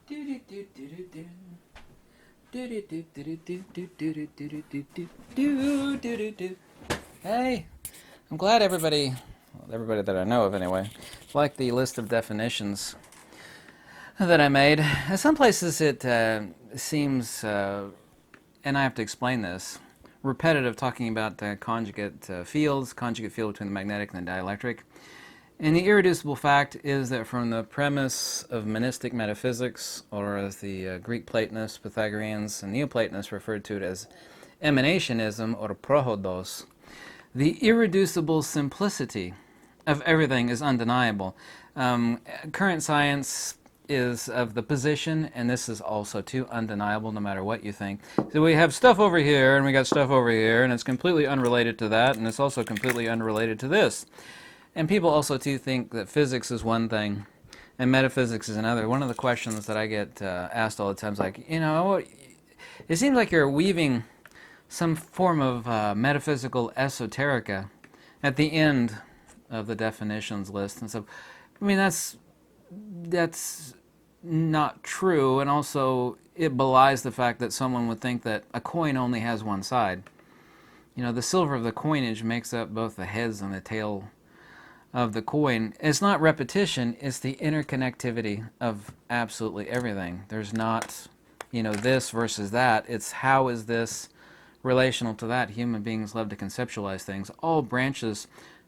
Hey, I'm glad everybody that I know of anyway, liked the list of definitions that I made. In some places it seems, and I have to explain this, repetitive, talking about conjugate fields, conjugate field between the magnetic and the dielectric. And the irreducible fact is that from the premise of monistic metaphysics, or as the Greek Platonists, Pythagoreans, and Neoplatonists referred to it as emanationism or prohodos, the irreducible simplicity of everything is undeniable. Current science is of the position, and this is also too undeniable no matter what you think. So we have stuff over here, and we got stuff over here, and it's completely unrelated to that, and it's also completely unrelated to this. And people also too think that physics is one thing and metaphysics is another. One of the questions that I get asked all the time is like, it seems like you're weaving some form of metaphysical esoterica at the end of the definitions list. And so, I mean, that's not true, and also it belies the fact that someone would think that a coin only has one side. You know, the silver of the coinage makes up both the heads and the tail of the coin. It's not repetition, it's the interconnectivity of absolutely everything. There's not, this versus that. It's how is this relational to that. Human beings love to conceptualize things. All branches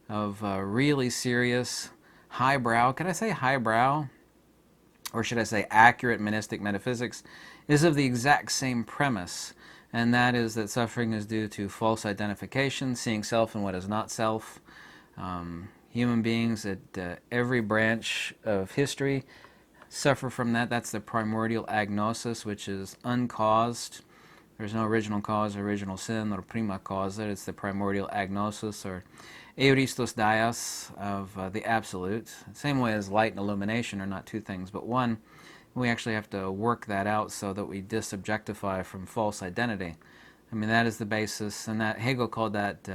of really serious, highbrow, can I say highbrow? Or should I say accurate monistic metaphysics, is of the exact same premise. And that is that suffering is due to false identification, seeing self in what is not self. Human beings at every branch of history suffer from that. That's the primordial agnosis, which is uncaused. There's no original cause, original sin, or prima causa. It's the primordial agnosis, or euristos dias of the absolute. Same way as light and illumination are not two things but one. We actually have to work that out so that we disobjectify from false identity. I mean, that is the basis, and that Hegel called that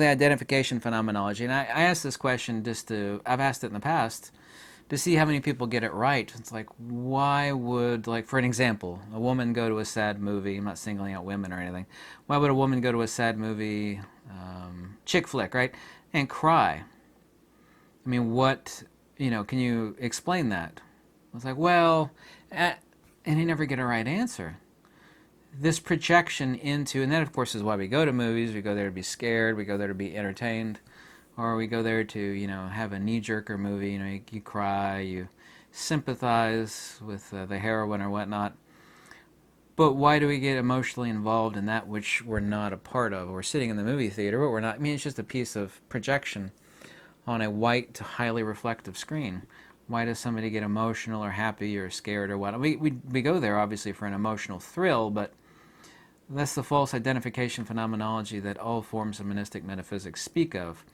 the identification phenomenology. And I asked this question I've asked it in the past, to see how many people get it right. It's like, why would, for an example, a woman go to a sad movie? I'm not singling out women or anything. Why would a woman go to a sad movie, chick flick, right, and cry? I mean, can you explain that? I was like, well, and you never get a right answer. This projection into, and that of course is why we go to movies. We go there to be scared, we go there to be entertained, or we go there to, have a knee-jerker movie. You cry, you sympathize with the heroine or whatnot. But why do we get emotionally involved in that which we're not a part of? We're sitting in the movie theater, but we're not. I mean, it's just a piece of projection on a white, highly reflective screen. Why does somebody get emotional or happy or scared or what? We go there obviously for an emotional thrill, but that's the false identification phenomenology that all forms of monistic metaphysics speak of.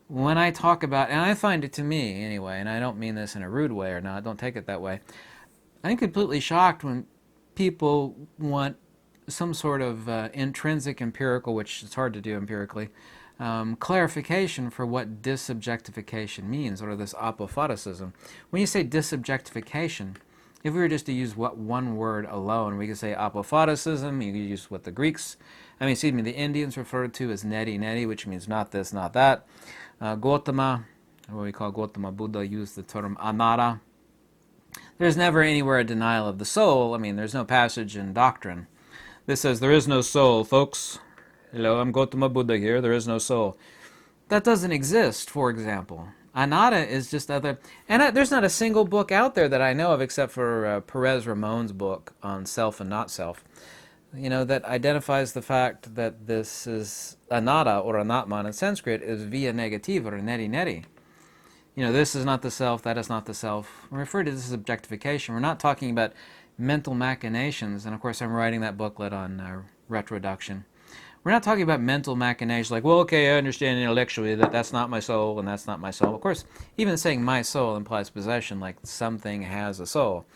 When I talk about, and I find it to me anyway, and I don't mean this in a rude way or not, don't take it that way, I'm completely shocked when people want some sort of intrinsic empirical, which is hard to do empirically, clarification for what disobjectification means, or this apophaticism. When you say disobjectification, if we were just to use one word alone, we could say apophaticism. You could use what the Indians referred to as neti, which means not this, not that. Gautama, what we call Gautama Buddha, used the term anatta. There's never anywhere a denial of the soul. I mean, there's no passage in doctrine that says there is no soul, folks. Hello, I'm Gautama Buddha here. There is no soul. That doesn't exist, for example. Anatta is just other, and there's not a single book out there that I know of except for Perez Ramon's book on self and not self, that identifies the fact that this is anatta, or anatman in Sanskrit, is via negativa, or neti. This is not the self, that is not the self. We refer to this as objectification. We're not talking about mental machinations, and of course I'm writing that booklet on retroduction. We're not talking about mental machinations like, well, okay, I understand intellectually that that's not my soul and that's not my soul. Of course, even saying my soul implies possession, like something has a soul.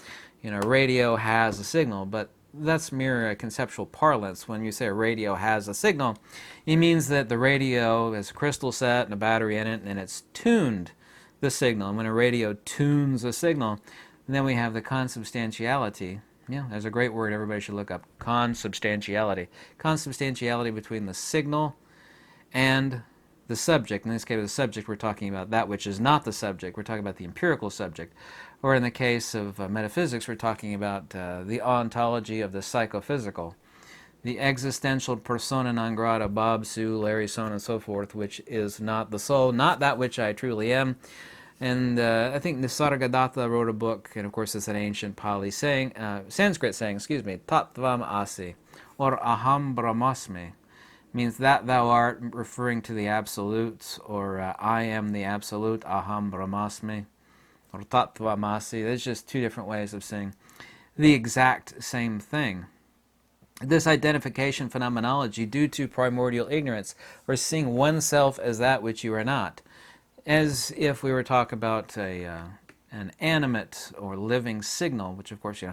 Radio has a signal, but that's mere conceptual parlance. When you say a radio has a signal, it means that the radio has a crystal set and a battery in it, and it's tuned the signal. And when a radio tunes a signal, then we have the consubstantiality. Yeah, there's a great word everybody should look up. Consubstantiality. Consubstantiality between the signal and the subject. In this case, the subject, we're talking about that which is not the subject. We're talking about the empirical subject. Or in the case of metaphysics, we're talking about the ontology of the psychophysical. The existential persona non grata, Bob, Sue, Larry, so on and so forth, which is not the soul, not that which I truly am. And I think Nisargadatta wrote a book, and of course it's an ancient Pali saying, Sanskrit saying, Tattvam Asi, or Aham Brahmasmi, means that thou art, referring to the absolute, or I am the absolute, Aham Brahmasmi, or Tattvam Asi. There's just two different ways of saying the exact same thing. This identification phenomenology, due to primordial ignorance, or seeing oneself as that which you are not, as if we were talking about an animate or living signal, which of course,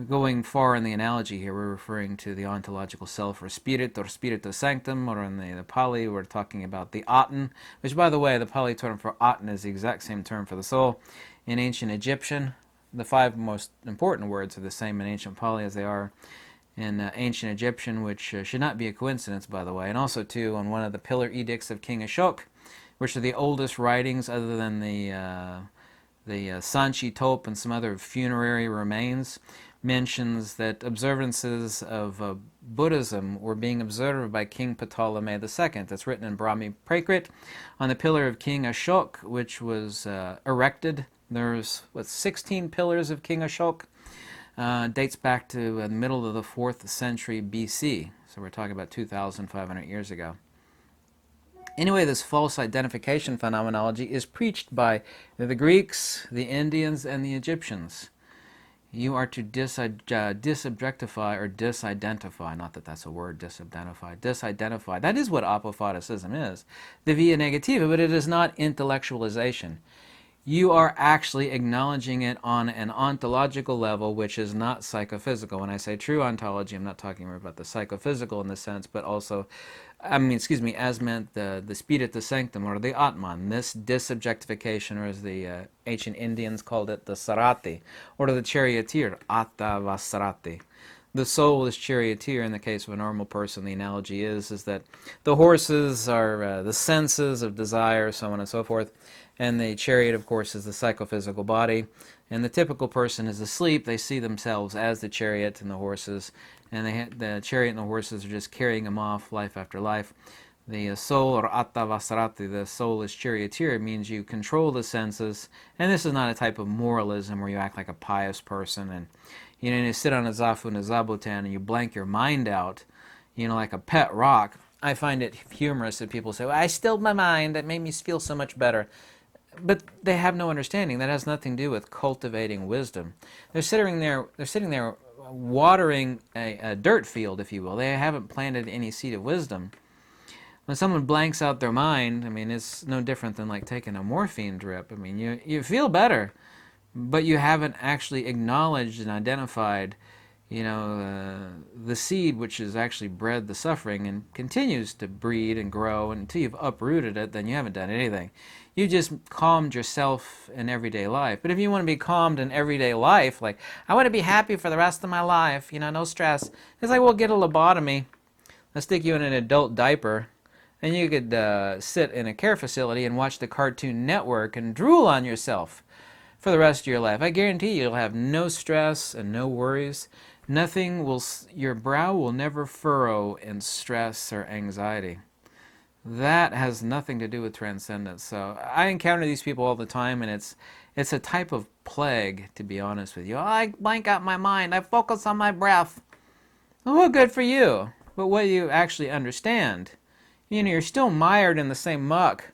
going far in the analogy here, we're referring to the ontological self, or spiritus sanctum, or in the Pali, we're talking about the Aten, which, by the way, the Pali term for Aten is the exact same term for the soul. In ancient Egyptian, the five most important words are the same in ancient Pali as they are in ancient Egyptian, which should not be a coincidence, by the way. And also, too, on one of the pillar edicts of King Ashoka, which are the oldest writings other than the Sanchi Top and some other funerary remains, mentions that observances of Buddhism were being observed by King Ptolemy II. That's written in Brahmi Prakrit on the pillar of King Ashoka, which was erected. There's, 16 pillars of King Ashoka. Dates back to the middle of the 4th century BC. So we're talking about 2,500 years ago. Anyway, this false identification phenomenology is preached by the Greeks, the Indians, and the Egyptians. You are to disobjectify or disidentify, not that that's a word, disidentify. That is what Apophaticism is, the via negativa, but it is not intellectualization. You are actually acknowledging it on an ontological level, which is not psychophysical. When I say true ontology, I'm not talking about the psychophysical in the sense, but also, as meant the spiritus sanctum, or the Atman, this disobjectification, or as the ancient Indians called it, the sarati, or the charioteer, atta vasarati. The soul is charioteer. In the case of a normal person, the analogy is that the horses are the senses of desire, so on and so forth, and the chariot, of course, is the psychophysical body. And the typical person is asleep. They see themselves as the chariot and the horses, and the chariot and the horses are just carrying them off life after life. The soul, or atta vasarati, the soul is charioteer, means you control the senses. And this is not a type of moralism where you act like a pious person and you sit on a zafu and a zabutan and you blank your mind out, like a pet rock. I find it humorous that people say, well, I stilled my mind, that made me feel so much better. But they have no understanding. That has nothing to do with cultivating wisdom. They're sitting there watering a dirt field, if you will. They haven't planted any seed of wisdom. When someone blanks out their mind, it's no different than like taking a morphine drip. You feel better, but you haven't actually acknowledged and identified, the seed which has actually bred the suffering and continues to breed and grow. And until you've uprooted it, then you haven't done anything. You just calmed yourself in everyday life. But if you want to be calmed in everyday life, like, I want to be happy for the rest of my life, no stress. It's like, well, get a lobotomy. Let's stick you in an adult diaper. And you could sit in a care facility and watch the Cartoon Network and drool on yourself for the rest of your life. I guarantee you'll have no stress and no worries. Your brow will never furrow in stress or anxiety. That has nothing to do with transcendence. So I encounter these people all the time, and it's a type of plague, to be honest with you. I blank out my mind. I focus on my breath. Well, good for you. But what you actually understand, you're still mired in the same muck.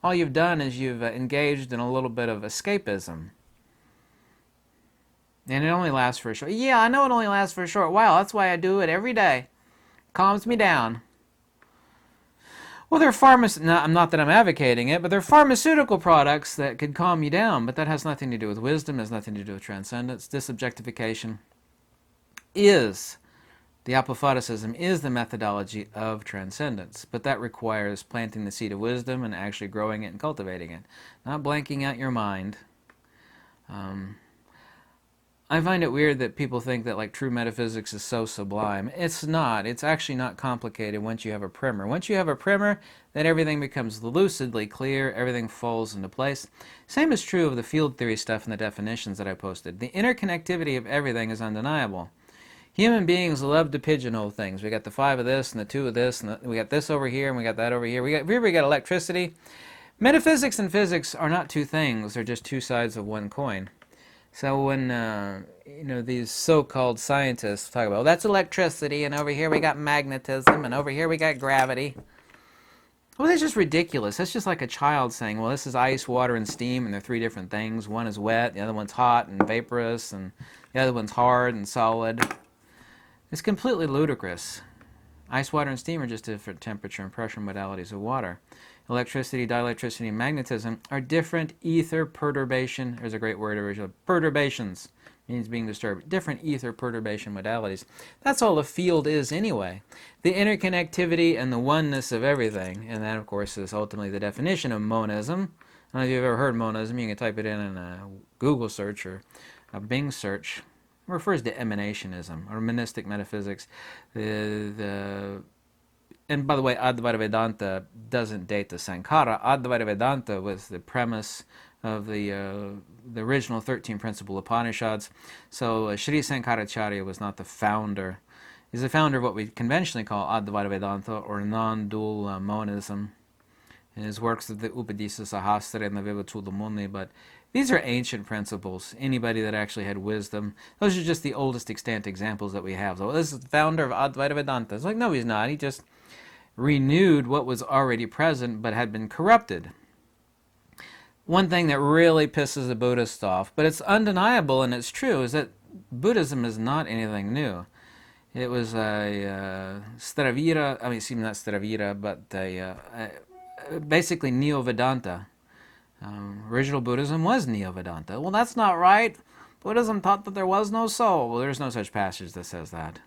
All you've done is you've engaged in a little bit of escapism. And it only lasts for a short... Yeah, I know it only lasts for a short while. That's why I do it every day. Calms me down. Well, not that I'm advocating it, but they're pharmaceutical products that could calm you down, but that has nothing to do with wisdom, has nothing to do with transcendence. Disobjectification is The Apophaticism is the methodology of transcendence, but that requires planting the seed of wisdom and actually growing it and cultivating it, not blanking out your mind. I find it weird that people think that like true metaphysics is so sublime. It's not. It's actually not complicated once you have a primer. Once you have a primer, then everything becomes lucidly clear, everything falls into place. Same is true of the field theory stuff and the definitions that I posted. The interconnectivity of everything is undeniable. Human beings love to pigeonhole things. We got the 5 of this and the 2 of this, and we got this over here and we got that over here. We got electricity. Metaphysics and physics are not two things. They're just two sides of one coin. So when these so-called scientists talk about, well, that's electricity, and over here we got magnetism, and over here we got gravity. Well, that's just ridiculous. That's just like a child saying, well, this is ice, water, and steam, and they're 3 different things. One is wet, the other one's hot and vaporous, and the other one's hard and solid. It's completely ludicrous. Ice, water, and steam are just different temperature and pressure modalities of water. Electricity, dielectricity, and magnetism are different ether perturbation. There's a great word originally. Perturbations means being disturbed. Different ether perturbation modalities. That's all the field is anyway. The interconnectivity and the oneness of everything. And that, of course, is ultimately the definition of monism. I don't know if you've ever heard monism. You can type it in a Google search or a Bing search. It refers to emanationism or monistic metaphysics. And by the way, Advaita Vedanta doesn't date the Sankara. Advaita Vedanta was the premise of the original 13 principle Upanishads. So Sri Sankaracharya was not the founder. He's the founder of what we conventionally call Advaita Vedanta or non-dual monism. In his works of the Upadisa Sahasra and the Vivacudamuni, but these are ancient principles. Anybody that actually had wisdom, those are just the oldest extant examples that we have. So this is the founder of Advaita Vedanta. It's like, no, he's not. He just renewed what was already present but had been corrupted. One thing that really pisses the Buddhists off, but it's undeniable and it's true, is that Buddhism is not anything new. It was a not Stravira, but basically Neo-Vedanta. Original Buddhism was Neo-Vedanta. Well, that's not right. Buddhism taught that there was no soul. Well, there's no such passage that says that.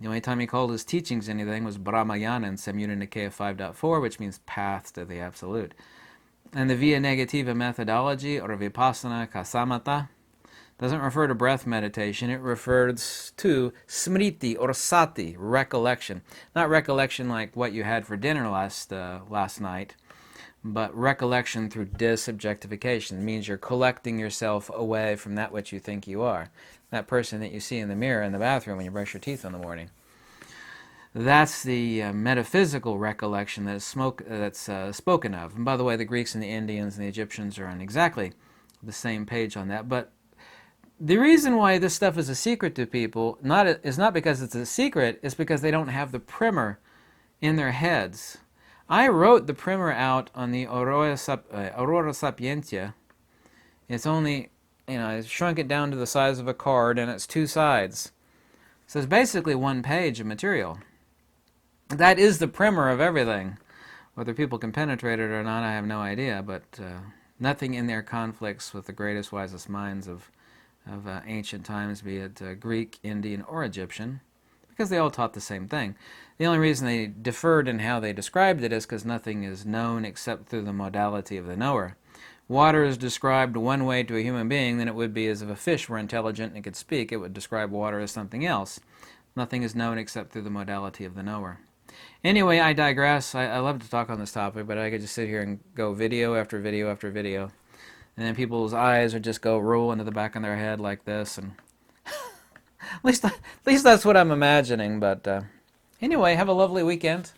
The only time he called his teachings anything was Brahmayana in Samyutta Nikaya 5.4, which means path to the Absolute. And the Via Negativa methodology, or Vipassana Kasamata, doesn't refer to breath meditation. It refers to smriti or sati, recollection. Not recollection like what you had for dinner last night, but recollection through disobjectification. It means you're collecting yourself away from that which you think you are. That person that you see in the mirror in the bathroom when you brush your teeth in the morning. That's the metaphysical recollection that is spoken of. And by the way, the Greeks and the Indians and the Egyptians are on exactly the same page on that. But the reason why this stuff is a secret to people is not because it's a secret, it's because they don't have the primer in their heads. I wrote the primer out on the Aurora Sapientia. It's only, I shrunk it down to the size of a card, and it's 2 sides. So it's basically 1 page of material. That is the primer of everything. Whether people can penetrate it or not, I have no idea, but nothing in there conflicts with the greatest, wisest minds of ancient times, be it Greek, Indian, or Egyptian, because they all taught the same thing. The only reason they differed in how they described it is because nothing is known except through the modality of the knower. Water is described one way to a human being than it would be as if a fish were intelligent and could speak. It would describe water as something else. Nothing is known except through the modality of the knower. Anyway, I digress. I love to talk on this topic, but I could just sit here and go video after video after video. And then people's eyes would just go roll into the back of their head like this. And at least that's what I'm imagining. But anyway, have a lovely weekend.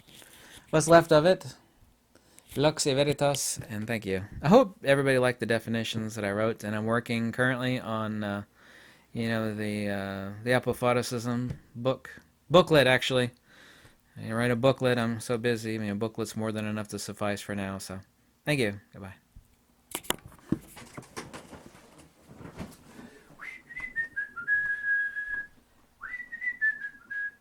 What's left of it. Lux e Veritas, and thank you. I hope everybody liked the definitions that I wrote, and I'm working currently on, the Apophaticism booklet, actually. I write a booklet. I'm so busy. Booklet's more than enough to suffice for now. So, thank you. Goodbye.